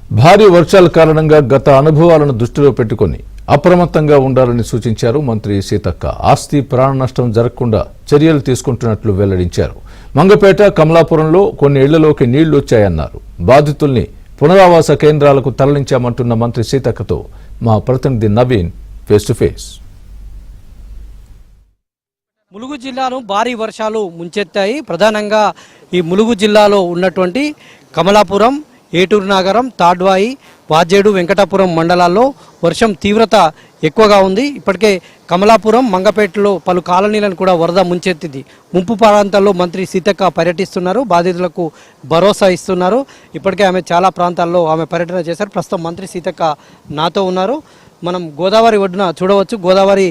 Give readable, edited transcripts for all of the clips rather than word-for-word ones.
భారీ వర్షాల కారణంగా గత అనుభవాలను దృష్టిలో పెట్టుకొని అప్రమత్తంగా ఉండాలని సూచించారు మంత్రి సీతక్క. ఆస్తి ప్రాణ నష్టం జరగకుండా చర్యలు తీసుకుంటున్నట్లు వెల్లడించారు. మంగపేట, కమలాపురంలో కొన్ని ఇళ్లలోకి నీళ్లు వచ్చాయన్నారు. బాధితుల్ని పునరావాస కేంద్రాలకు తరలించామంటున్న మంత్రి సీతక్కతో మా ప్రతినిధి Naveen face to face. Mulugu జిల్లాను భారీ వర్షాలు ముంచెత్తాయి. ప్రధానంగా ఈ ములుగు జిల్లాలో ఉన్నటువంటి కమలాపురం, ఏటూరు నగరం, తాడ్వాయి, వాజేడు, వెంకటాపురం మండలాల్లో వర్షం తీవ్రత ఎక్కువగా ఉంది. ఇప్పటికే కమలాపురం, మంగపేటలో పలు కాలనీలను కూడా వరద ముంచెత్తింది. ముంపు ప్రాంతాల్లో మంత్రి సీతక్క పర్యటిస్తున్నారు. బాధితులకు భరోసా ఇస్తున్నారు. ఇప్పటికే ఆమె చాలా ప్రాంతాల్లో ఆమె పర్యటన చేశారు. ప్రస్తుతం మంత్రి సీతక్క నాతో ఉన్నారు. మనం గోదావరి ఒడ్డున చూడవచ్చు. గోదావరి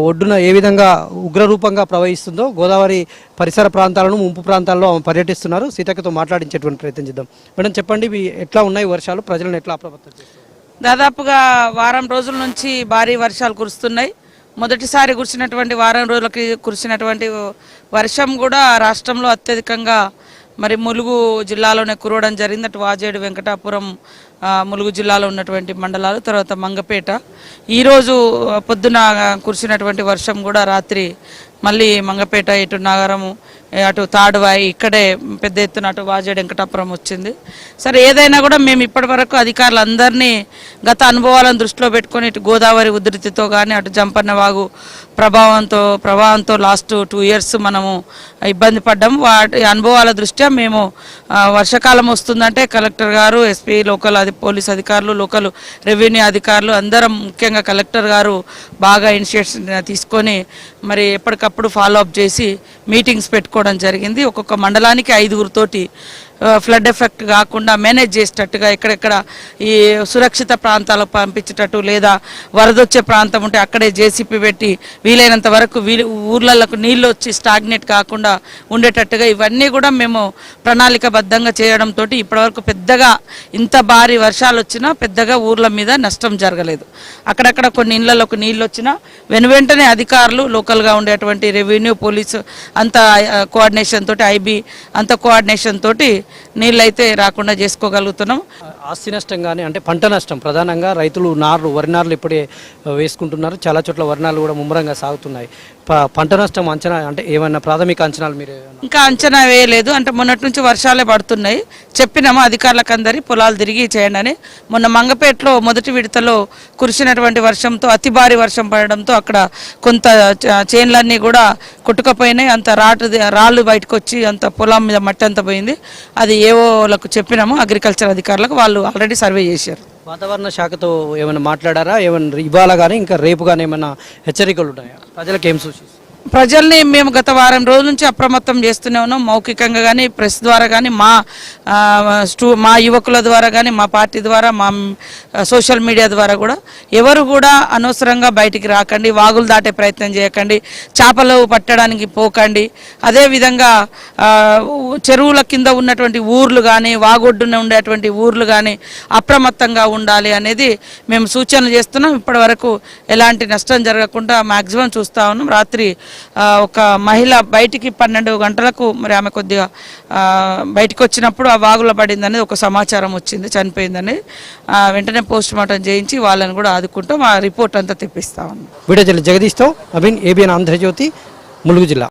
ఒడ్డున ఏ విధంగా ఉగ్రరూపంగా ప్రవహిస్తుందో, గోదావరి పరిసర ప్రాంతాలను, ముంపు ప్రాంతాల్లో ఆమె పర్యటిస్తున్నారు. సీతక్కతో మాట్లాడించేటువంటి ప్రయత్నం చేద్దాం. మేడం, చెప్పండి, ఎట్లా ఉన్నాయి వర్షాలు, ప్రజలను ఎట్లా అప్రమత్తం చేస్తారు? దాదాపుగా వారం రోజుల నుంచి భారీ వర్షాలు కురుస్తున్నాయి. మొదటిసారి కురిసినటువంటి వారం రోజులకి కురిసినటువంటి వర్షం కూడా రాష్ట్రంలో అత్యధికంగా మరి ములుగు జిల్లాలోనే కురవడం జరిగింది. అటు వాజేడు, వెంకటాపురం ములుగు జిల్లాలో ఉన్నటువంటి మండలాలు, తర్వాత మంగపేట. ఈరోజు పొద్దున కురిసినటువంటి వర్షం కూడా రాత్రి మళ్ళీ మంగపేట, ఇటు నగరము, అటు తాడువాయి, ఇక్కడే పెద్ద ఎత్తున అటు వాజేడు, వెంకటాపురం వచ్చింది. సరే, ఏదైనా కూడా మేము ఇప్పటి వరకు అధికారులందరినీ గత అనుభవాలను దృష్టిలో పెట్టుకొని ఇటు గోదావరి ఉధృతితో కానీ, అటు జంపన్న వాగు ప్రభావంతో లాస్ట్ 2 years మనము ఇబ్బంది పడ్డాము. వాటి అనుభవాల దృష్ట్యా మేము వర్షాకాలం వస్తుందంటే కలెక్టర్ గారు, ఎస్పీ, లోకల్ పోలీస్ అధికారులు, లోకల్ రెవెన్యూ అధికారులు అందరం, ముఖ్యంగా కలెక్టర్ గారు బాగా ఇనిషియేషన్ తీసుకొని మరి ఎప్పటికప్పుడు ఫాలో అప్ చేసి మీటింగ్స్ పెట్టుకోవడం జరిగింది. ఒక్కొక్క మండలానికి 5గురితోటి ఫ్లడ్ ఎఫెక్ట్ కాకుండా మేనేజ్ చేసేటట్టుగా ఎక్కడెక్కడ ఈ సురక్షిత ప్రాంతాలకు పంపించేటట్టు, లేదా వరదొచ్చే ప్రాంతం ఉంటే అక్కడే జేసీపీ పెట్టి వీలైనంత వరకు ఊర్లకు నీళ్ళు వచ్చి స్టాగ్నేట్ కాకుండా ఉండేటట్టుగా ఇవన్నీ కూడా మేము ప్రణాళికబద్ధంగా చేయడంతో ఇప్పటివరకు పెద్దగా ఇంత భారీ వర్షాలు వచ్చినా పెద్దగా ఊర్ల మీద నష్టం జరగలేదు. అక్కడక్కడ కొన్ని ఇళ్లలోకి నీళ్ళు వచ్చినా వెనువెంటనే అధికారులు, లోకల్గా ఉండేటువంటి రెవెన్యూ, పోలీసు అంత కోఆర్డినేషన్ తోటి, ఐబీ అంత కోఆర్డినేషన్ తోటి నీళ్ళైతే రాకుండా చేసుకోగలుగుతున్నాం. ఆస్తి నష్టం కానీ, అంటే పంట నష్టం, ప్రధానంగా రైతులు వరి నార్లు ఇప్పుడే వేసుకుంటున్నారు. చాలా చోట్ల వరి నార్లు కూడా ముమ్మరంగా సాగుతున్నాయి. పంట నష్టం అంచనా, అంటే ఏమన్నా ప్రాథమిక అంచనాలు మీరు? ఇంకా అంచనా వేయలేదు. అంటే మొన్నటి నుంచి వర్షాలే పడుతున్నాయి. చెప్పినాము అధికారులకు అందరి పొలాలు తిరిగి చేయండి అని. మొన్న మంగపేటలో మొదటి విడతలో కురిసినటువంటి వర్షంతో, అతి భారీ వర్షం పడడంతో అక్కడ కొంత చేన్లన్నీ కూడా కొట్టుకపోయినాయి. అంత రాళ్ళు బయటకు వచ్చి అంత పొలం మీద మట్టి అంతా పోయింది. అది ఏవోలకు చెప్పినాము, అగ్రికల్చర్ అధికారులకు. వాళ్ళు ఆల్రెడీ సర్వే చేశారు. వాతావరణ శాఖతో ఏమైనా మాట్లాడారా? ఏమైనా ఇవాళ కానీ ఇంకా రేపు కానీ ఏమైనా హెచ్చరికలు ఉన్నాయా? ప్రజలకు ఏం సూచిస్తారు? ప్రజల్ని మేము గత వారం రోజుల నుంచి అప్రమత్తం చేస్తూనే ఉన్నాం. మౌఖికంగా కానీ, ప్రెస్ ద్వారా కానీ, మా యువకుల ద్వారా కానీ, మా పార్టీ ద్వారా, మా సోషల్ మీడియా ద్వారా కూడా ఎవరు కూడా అనవసరంగా బయటికి రాకండి, వాగులు దాటే ప్రయత్నం చేయకండి, చేపలు పట్టడానికి పోకండి. అదేవిధంగా చెరువుల కింద ఉన్నటువంటి ఊర్లు కానీ, వాగొడ్డున ఉండేటువంటి ఊర్లు కానీ అప్రమత్తంగా ఉండాలి అనేది మేము సూచనలు చేస్తున్నాం. ఇప్పటి వరకు ఎలాంటి నష్టం జరగకుండా మ్యాక్సిమం చూస్తూ ఉన్నాం. రాత్రి ఒక మహిళ బయటికి 12 గంటలకు మరి ఆమె కొద్దిగా బయటకు వచ్చినప్పుడు ఆ వాగులో పడిందని ఒక సమాచారం వచ్చింది, చనిపోయిందని. వెంటనే పోస్ట్ మార్టం చేయించి వాళ్ళని కూడా ఆదుకుంటాం. ఆ రిపోర్ట్ అంతా తెప్పిస్తా ఉన్నాం. వీడియో జగదీష్తో నవీన్, ఏబిఎన్ ఆంధ్రజ్యోతి, ములుగు జిల్లా.